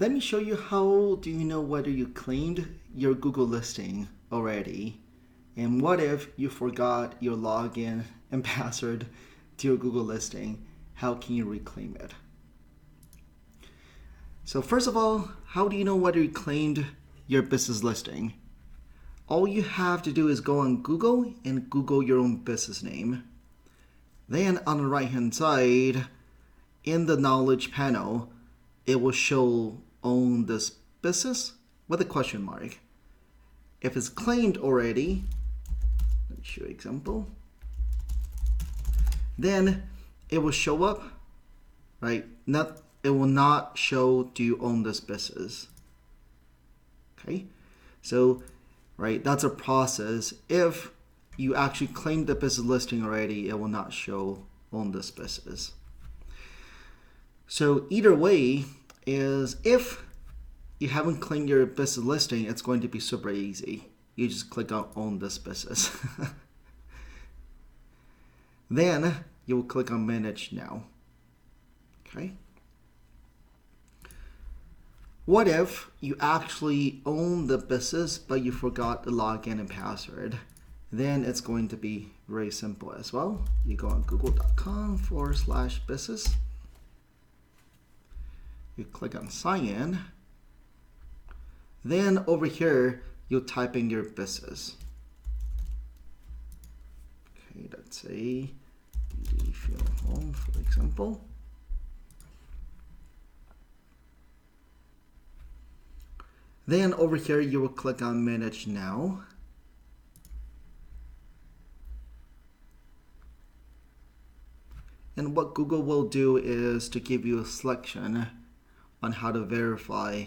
Let me show you how do you know whether you claimed your Google listing already, and what if you forgot your login and password to your Google listing? How can you reclaim it? So first of all, how do you know whether you claimed your business listing? All you have to do is go on Google and Google your own business name. Then on the right hand side, in the knowledge panel, it will show own this business with a question mark. If it's claimed already, let me show you an example. Then it will show up, right? It will not show do you own this business. Okay, so right, that's a process. If you actually claim the business listing already, it will not show own this business. So either way is if you haven't claimed your business listing, it's going to be super easy. You just click on own this business. Then you will click on manage now. Okay. What if you actually own the business but you forgot the login and password? Then it's going to be very simple as well. You go on google.com/business. You click on sign in. Then over here, you type in your business. Okay, let's say DD Fuel Home, for example. Then over here, you will click on manage now. And what Google will do is to give you a selection on how to verify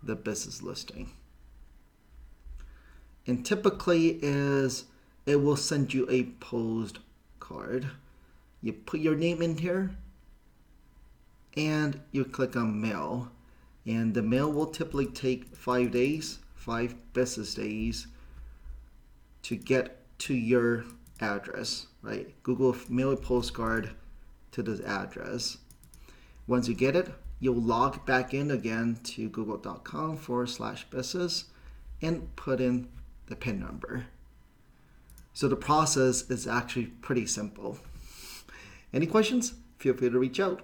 the business listing. And typically it will send you a postcard. You put your name in here and you click on mail. And the mail will typically take 5 days, 5 business days to get to your address, right? Google mail a postcard to this address. Once you get it, you'll log back in again to google.com/business and put in the PIN number. So the process is actually pretty simple. Any questions? Feel free to reach out.